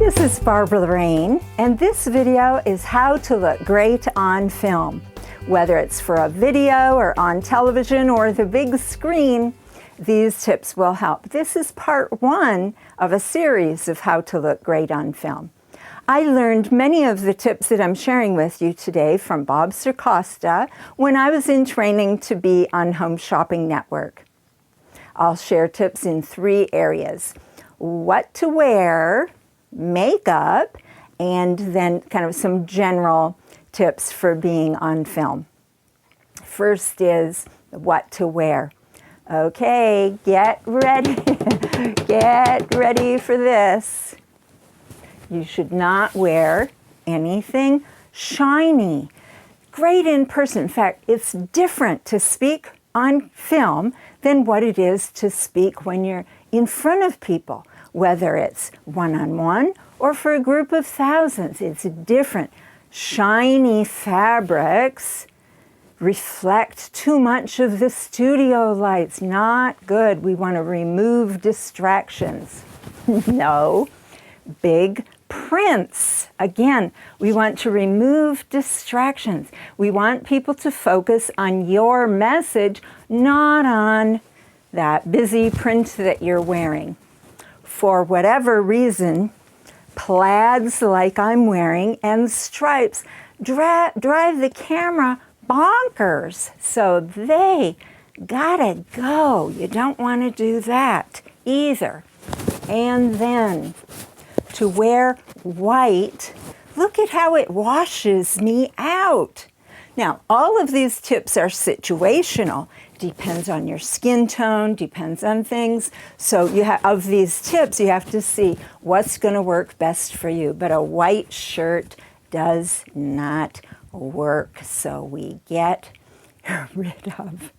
This is Barbara Lorraine, and this video is how to look great on film. Whether it's for a video or on television or the big screen, these tips will help. This is part one of a series of how to look great on film. I learned many of the tips that I'm sharing with you today from Bob Circosta when I was in training to be on Home Shopping Network. I'll share tips in three areas: what to wear, makeup, and then kind of some general tips for being on film. First is what to wear. Okay, get ready. Get ready for this. You should not wear anything shiny. Great in person. In fact, it's different to speak on film than what it is to speak when you're in front of people. Whether it's one-on-one or for a group of thousands, it's different. Shiny fabrics reflect too much of the studio lights. Not good. We want to remove distractions. No. Big prints. Again, we want to remove distractions. We want people to focus on your message, not on that busy print that you're wearing. For whatever reason, plaids like I'm wearing and stripes drive the camera bonkers. So they gotta go. You don't want to do that either. And then to wear white, look at how it washes me out. Now, all of these tips are situational. Depends on your skin tone, depends on things. So of these tips, you have to see what's going to work best for you. But a white shirt does not work. So we get rid of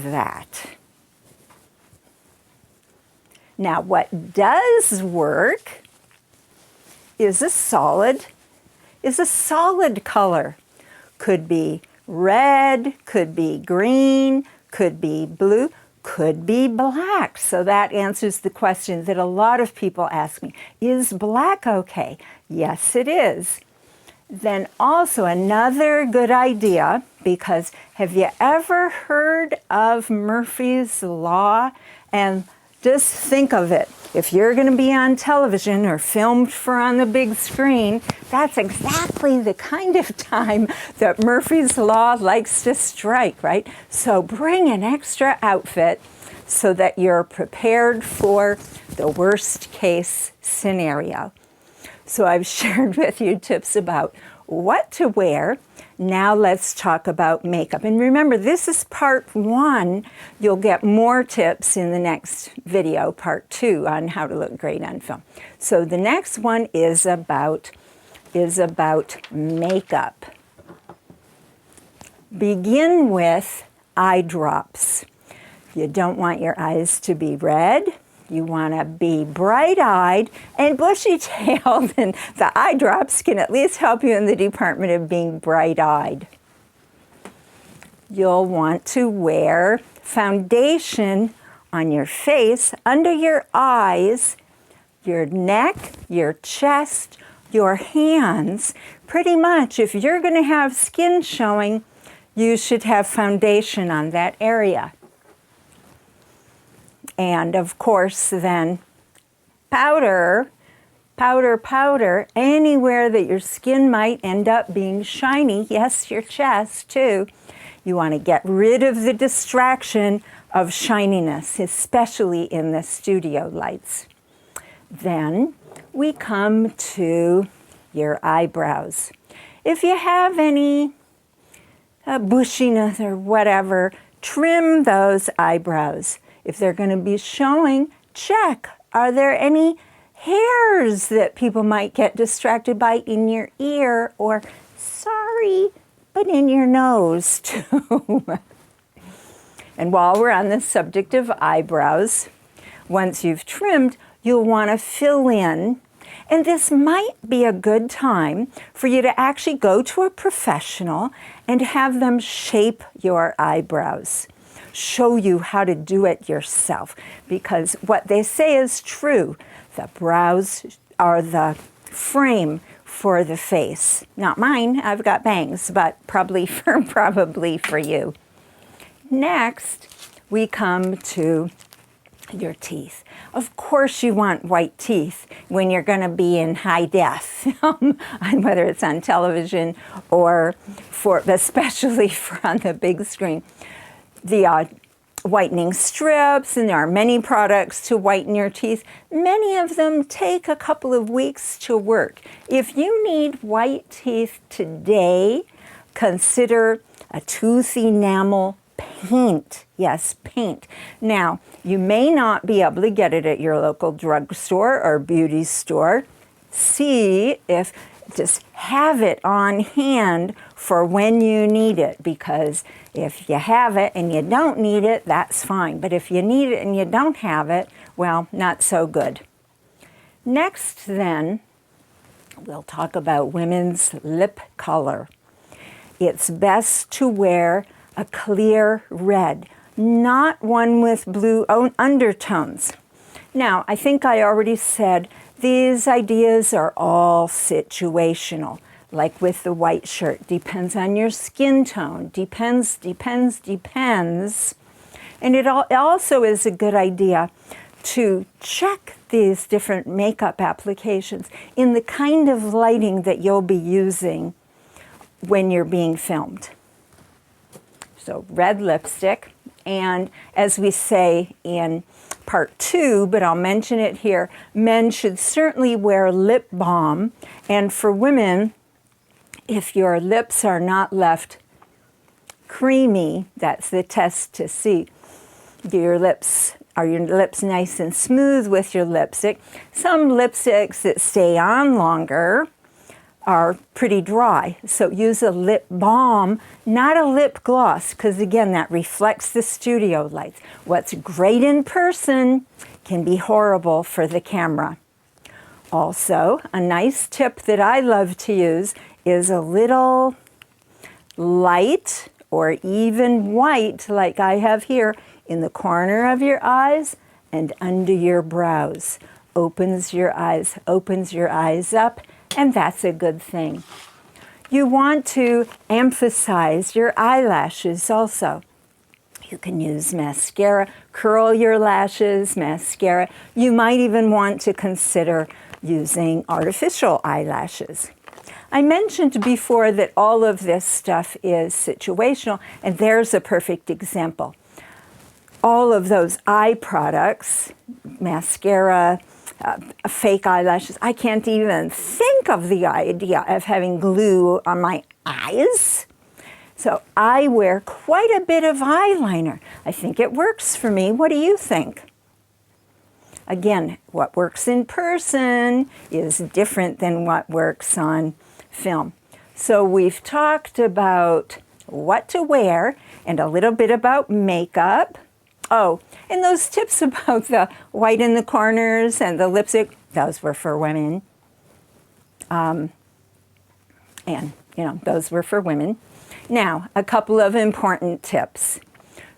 that. Now, what does work is a solid color. Could be red, could be green, could be blue, could be black. So that answers the question that a lot of people ask me. Is black okay? Yes, it is. Then also another good idea, because have you ever heard of Murphy's Law? And just think of it. If you're going to be on television or filmed for on the big screen, that's exactly the kind of time that Murphy's Law likes to strike, right? So bring an extra outfit so that you're prepared for the worst case scenario. So I've shared with you tips about what to wear. Now let's talk about makeup. And remember, this is part one. You'll get more tips in the next video, part two, on how to look great on film. So the next one is about makeup. Begin with eye drops. You don't want your eyes to be red. You want to be bright-eyed and bushy-tailed, and the eye drops can at least help you in the department of being bright-eyed. You'll want to wear foundation on your face, under your eyes, your neck, your chest, your hands. Pretty much, if you're going to have skin showing, you should have foundation on that area. And of course, then powder, anywhere that your skin might end up being shiny. Yes, your chest too. You want to get rid of the distraction of shininess, especially in the studio lights. Then we come to your eyebrows. If you have any bushiness or whatever, trim those eyebrows. If they're going to be showing, check. Are there any hairs that people might get distracted by in your ear, or, sorry, but in your nose too? And while we're on the subject of eyebrows, once you've trimmed, you'll want to fill in. And this might be a good time for you to actually go to a professional and have them shape your eyebrows. show you how to do it yourself, because what they say is true. The brows are the frame for the face. Not mine, I've got bangs, but probably for you. Next, we come to your teeth. Of course you want white teeth when you're going to be in high def, whether it's on television or especially on the big screen. The whitening strips, and there are many products to whiten your teeth. Many of them take a couple of weeks to work. If you need white teeth today, consider a tooth enamel paint. Yes, paint. Now, you may not be able to get it at your local drugstore or beauty store. Just have it on hand for when you need it, because if you have it and you don't need it, that's fine. But if you need it and you don't have it, well, not so good. Next, then, we'll talk about women's lip color. It's best to wear a clear red, not one with blue undertones. Now, I think I already said these ideas are all situational. Like with the white shirt, depends on your skin tone, depends. And it also is a good idea to check these different makeup applications in the kind of lighting that you'll be using when you're being filmed. So red lipstick, and as we say in part 2, but I'll mention it here, men should certainly wear lip balm, and for women, if your lips are not left creamy, that's the test to see. Are your lips nice and smooth with your lipstick? Some lipsticks that stay on longer are pretty dry, so use a lip balm, not a lip gloss, because again, that reflects the studio lights. What's great in person can be horrible for the camera. Also, a nice tip that I love to use is a little light or even white, like I have here, in the corner of your eyes and under your brows. Opens your eyes up, and that's a good thing. You want to emphasize your eyelashes also. You can use mascara, curl your lashes, mascara. You might even want to consider using artificial eyelashes. I mentioned before that all of this stuff is situational, and there's a perfect example. All of those eye products, mascara, fake eyelashes, I can't even think of the idea of having glue on my eyes. So I wear quite a bit of eyeliner. I think it works for me. What do you think? Again, what works in person is different than what works on film. So we've talked about what to wear and a little bit about makeup. Oh, and those tips about the white in the corners and the lipstick, those were for women. Those were for women. Now, a couple of important tips.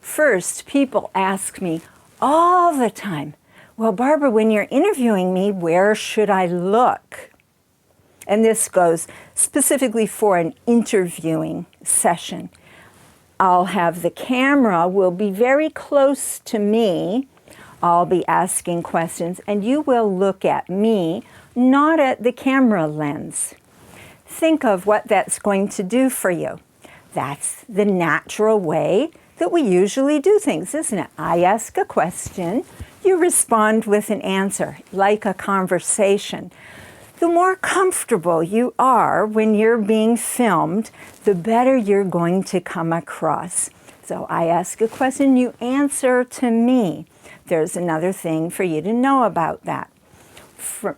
First, people ask me all the time, well, Barbara, when you're interviewing me, where should I look? And this goes specifically for an interviewing session. I'll have the camera will be very close to me. I'll be asking questions, and you will look at me, not at the camera lens. Think of what that's going to do for you. That's the natural way that we usually do things, isn't it? I ask a question, you respond with an answer, like a conversation. The more comfortable you are when you're being filmed, the better you're going to come across. So I ask a question, you answer to me. There's another thing for you to know about that.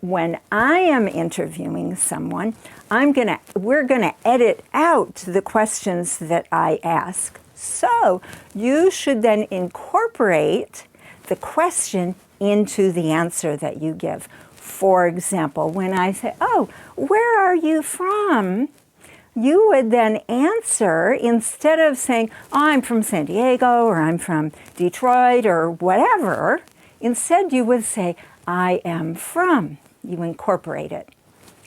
When I am interviewing someone, we're gonna edit out the questions that I ask. So you should then incorporate the question into the answer that you give. For example, when I say, oh, where are you from? you would then answer instead of saying, oh, I'm from San Diego or I'm from Detroit or whatever. Instead, you would say, I am from. You incorporate it.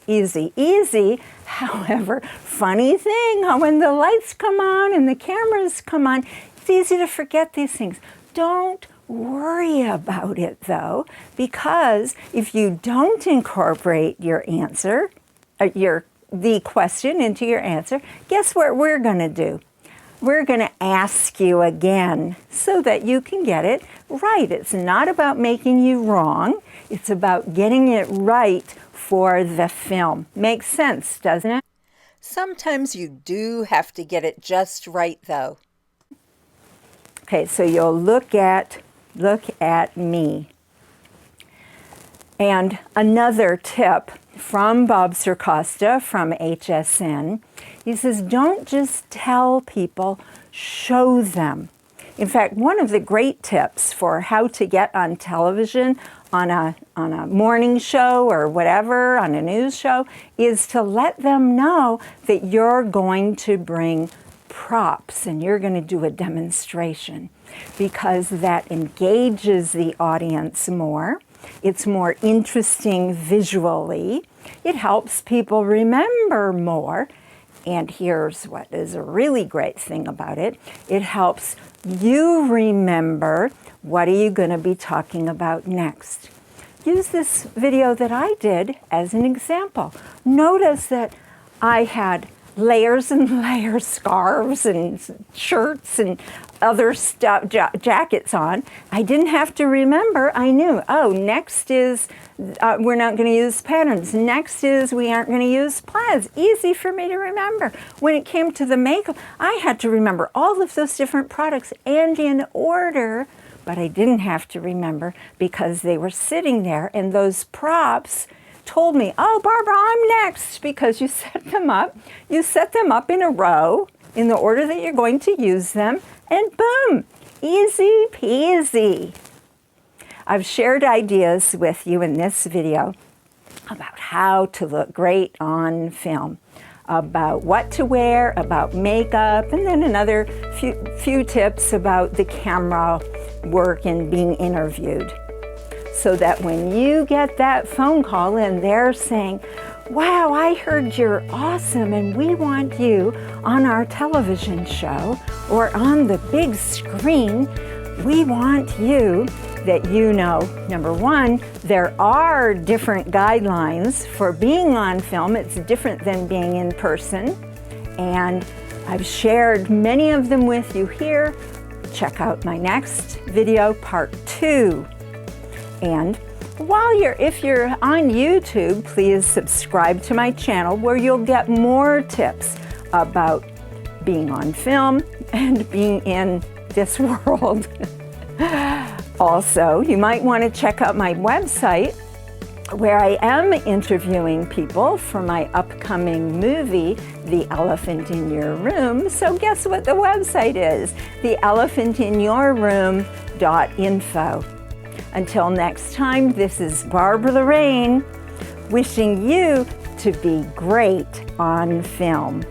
Easy, easy. However, funny thing, when the lights come on and the cameras come on, it's easy to forget these things. Don't worry about it though, because if you don't incorporate your answer, the question into your answer, guess what we're going to do? We're going to ask you again so that you can get it right. It's not about making you wrong. It's about getting it right for the film. Makes sense, doesn't it? Sometimes you do have to get it just right, though. Okay, so you'll look at me. And another tip from Bob Circosta from HSN, he says, don't just tell people, show them. In fact, one of the great tips for how to get on television on a morning show or whatever, on a news show, is to let them know that you're going to bring props and you're going to do a demonstration, because that engages the audience more. It's more interesting visually. It helps people remember more. And here's what is a really great thing about it. It helps you remember what are you going to be talking about next. Use this video that I did as an example. Notice that I had layers and layers, scarves and shirts and other stuff, jackets on. I didn't have to remember. I knew, oh, next is we're not going to use patterns. Next is we aren't going to use plaids. Easy for me to remember. When it came to the makeup, I had to remember all of those different products and in order, but I didn't have to remember because they were sitting there and those props told me, oh, Barbara, I'm next, because you set them up. You set them up in a row in the order that you're going to use them, and boom, easy peasy. I've shared ideas with you in this video about how to look great on film, about what to wear, about makeup, and then another few tips about the camera work and being interviewed. So that when you get that phone call and they're saying, wow, I heard you're awesome and we want you on our television show or on the big screen, we want you, that you know, number one, there are different guidelines for being on film. It's different than being in person. And I've shared many of them with you here. Check out my next video, part 2. And if you're on YouTube, please subscribe to my channel where you'll get more tips about being on film and being in this world. Also, you might want to check out my website where I am interviewing people for my upcoming movie, The Elephant in Your Room. So guess what the website is? theelephantinyourroom.info. Until next time, this is Barbara Lorraine wishing you to be great on film.